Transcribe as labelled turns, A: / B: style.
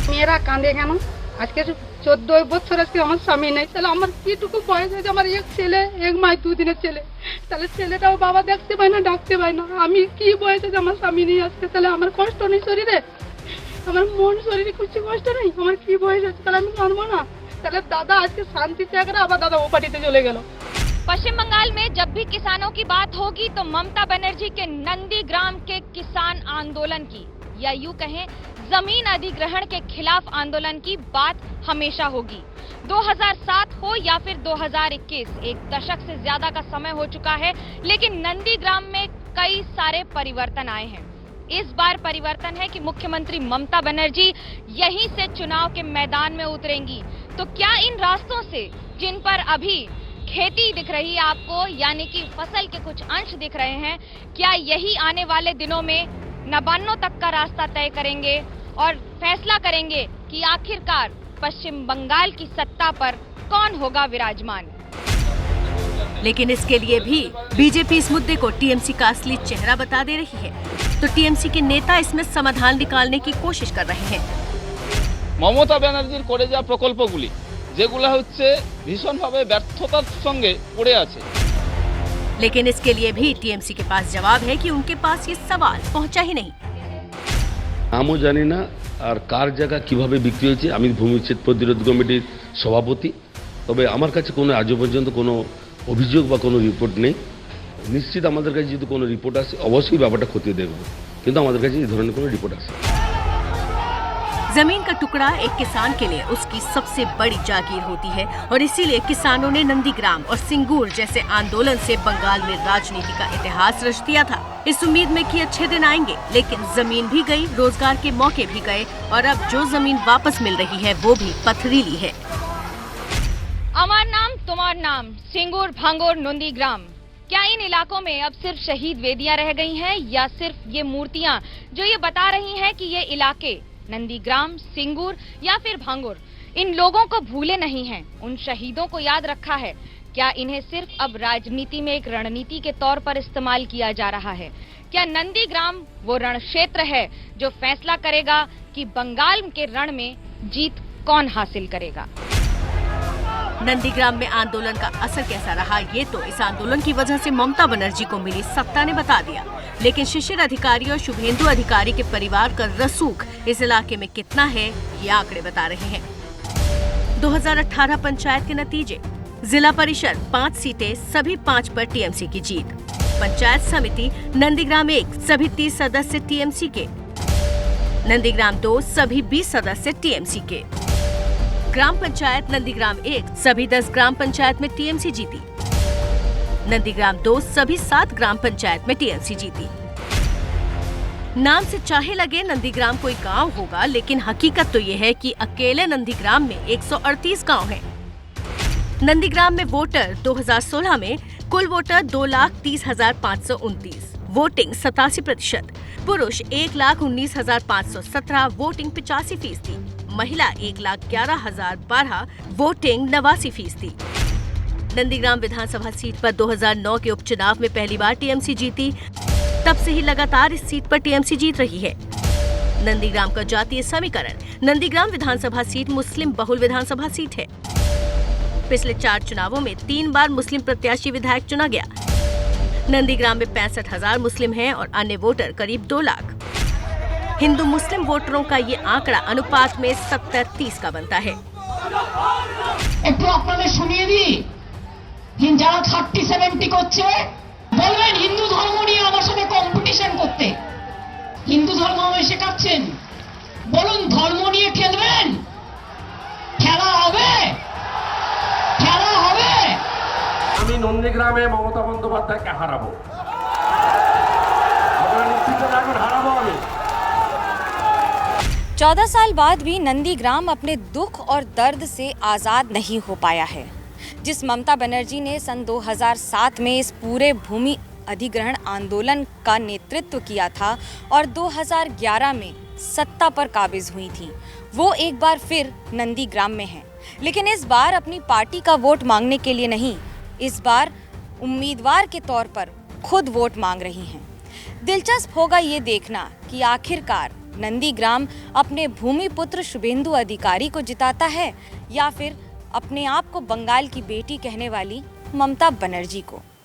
A: মেয়েরা কাঁদে কেন? আজকে 14 বছর আজকে আমার স্বামী নেই, তাহলে আমার কিটুকু বয়স হয়েছে, আমার এক ছেলে এক মাস 2 দিনের ছেলে, তাহলে ছেলেটাও বাবা দেখতে পায় না, ডাকতে পায় না। আমি কি বয়স হয়েছে আমার স্বামী নেই আজকে, তাহলে আমার কষ্ট নেই শরীরে, আমার মন শরীরে কিছু কষ্ট নেই, আমার কি বয়স হয়েছে, তাহলে আমি জানবো না? তাহলে দাদা আজকে শান্তি চাকরা, আবার দাদা ও পার্টিতে চলে গেল।
B: पश्चिम बंगाल में जब भी किसानों की बात होगी तो ममता बनर्जी के नंदीग्राम के किसान आंदोलन की, या यूं कहें जमीन अधिग्रहण के खिलाफ आंदोलन की बात हमेशा होगी। 2007 हो या फिर 2021, एक दशक से ज्यादा का समय हो चुका है, लेकिन नंदीग्राम में कई सारे परिवर्तन आए हैं। इस बार परिवर्तन है कि मुख्यमंत्री ममता बनर्जी यहीं से चुनाव के मैदान में उतरेंगी। तो क्या इन रास्तों से, जिन पर अभी खेती दिख रही है आपको, यानी कि फसल के कुछ अंश दिख रहे हैं, क्या यही आने वाले दिनों में नबान्नों तक का रास्ता तय करेंगे और फैसला करेंगे कि आखिरकार पश्चिम बंगाल की सत्ता पर कौन होगा विराजमान?
C: लेकिन इसके लिए भी बीजेपी इस मुद्दे को टीएमसी का असली चेहरा बता दे रही है, तो टीएमसी के नेता इसमें समाधान निकालने की कोशिश कर रहे हैं।
D: মমতা ব্যানার্জির করে যাওয়া প্রকল্পগুলি যেগুলো হচ্ছে ভীষণভাবে ব্যর্থতার সঙ্গে পড়ে আছে।
C: लेकिन इसके लिए भी टीएमसी के पास जवाब है कि उनके पास ये सवाल पहुंचा ही नहीं।
E: আমিও জানি না আর কার জায়গা কিভাবে বিক্রি হয়েছে। আমি ভূমিচ্ছেদ প্রতিরোধ কমিটির সভাপতি, তবে আমার কাছে কোনো আজও পর্যন্ত কোনো অভিযোগ বা কোনো রিপোর্ট নেই। নিশ্চিত আমাদের কাছে যদি কোনো রিপোর্ট আসে অবশ্যই ব্যাপারটা খতিয়ে দেখব, কিন্তু আমাদের কাছে এই ধরনের কোনো রিপোর্ট আসে।
C: जमीन का टुकड़ा एक किसान के लिए उसकी सबसे बड़ी जागीर होती है और इसीलिए किसानों ने नंदीग्राम और सिंगूर जैसे आंदोलन से बंगाल में राजनीति का इतिहास रच दिया था, इस उम्मीद में कि अच्छे दिन आएंगे। लेकिन जमीन भी गई, रोजगार के मौके भी गए और अब जो जमीन वापस मिल रही है वो भी पथरीली है।
B: अमर नाम तुम्हार नाम, सिंगूर, भांगोर, नंदीग्राम, क्या इन इलाकों में अब सिर्फ शहीद वेदियां रह गई हैं, या सिर्फ ये मूर्तियां जो ये बता रही हैं कि ये इलाके नंदीग्राम, सिंगूर या फिर भांगुर इन लोगों को भूले नहीं हैं, उन शहीदों को याद रखा है? क्या इन्हें सिर्फ अब राजनीति में एक रणनीति के तौर पर इस्तेमाल किया जा रहा है? क्या नंदीग्राम वो रण क्षेत्र है जो फैसला करेगा कि बंगाल के रण में जीत कौन हासिल करेगा?
C: नंदीग्राम में आंदोलन का असर कैसा रहा, ये तो इस आंदोलन की वजह से ममता बनर्जी को मिली सत्ता ने बता दिया। लेकिन शिशिर अधिकारी और शुभेंदु अधिकारी के परिवार का रसूख इस इलाके में कितना है, ये आंकड़े बता रहे हैं। 2018 पंचायत के नतीजे, जिला परिषद 5 सीटें, सभी 5 पर टीएमसी की जीत। पंचायत समिति नंदीग्राम 1 सभी 30 सदस्य टीएमसी के, नंदीग्राम 2 सभी 20 सदस्य टीएमसी के। ग्राम पंचायत नंदीग्राम 1 सभी 10 ग्राम पंचायत में टीएमसी जीती। नंदीग्राम 2 सभी 7 ग्राम पंचायत में टीएमसी जीती। नाम से चाहे लगे नंदीग्राम कोई गांव होगा, लेकिन हकीकत तो ये है कि अकेले नंदीग्राम में 138 गांव हैं। नंदीग्राम में वोटर 2016 में कुल वोटर 2,30,529, वोटिंग 87%, पुरुष 1,19,517, वोटिंग 85%, महिला 1,11,012, वोटिंग 89%। नंदीग्राम विधानसभा सीट पर 2009 के उपचुनाव में पहली बार टीएमसी जीती, तब से ही लगातार इस सीट पर टीएमसी जीत रही है। नंदीग्राम का जातीय समीकरण, नंदीग्राम विधानसभा सीट मुस्लिम बहुल विधानसभा सीट है। पिछले 4 चुनावों में 3 बार मुस्लिम प्रत्याशी विधायक चुना गया। नंदीग्राम में 65,000 मुस्लिम हैं और अन्य वोटर करीब 2 लाख। हिंदू मुस्लिम वोटरों का ये आंकड़ा अनुपात में 70-30 का बनता है।
F: একটু আপনাদের শুনিয়ে দিই, যারা 30-70 করছে বলবেন হিন্দু ধর্ম নিয়ে আমার সাথে কম্পিটিশন করতে। হিন্দু ধর্ম আমায় শেখাচ্ছেন, বলুন ধর্ম নিয়ে খেলবেন? খেলা হবে, খেলা হবে।
G: আমি নন্দীগ্রামে মমতা বন্দ্যোপাধ্যায়কে হারাবো, আপনারা নিশ্চিত থাকুন, হারাবো আমি।
B: 14 साल बाद भी नंदीग्राम अपने दुख और दर्द से आज़ाद नहीं हो पाया है। जिस ममता बनर्जी ने सन 2007 में इस पूरे भूमि अधिग्रहण आंदोलन का नेतृत्व किया था और 2011 में सत्ता पर काबिज हुई थी, वो एक बार फिर नंदीग्राम में है। लेकिन इस बार अपनी पार्टी का वोट मांगने के लिए नहीं, इस बार उम्मीदवार के तौर पर खुद वोट मांग रही हैं। दिलचस्प होगा ये देखना कि आखिरकार नंदीग्राम अपने भूमिपुत्र शुभेंदु अधिकारी को जिताता है या फिर अपने आप को बंगाल की बेटी कहने वाली ममता बनर्जी को?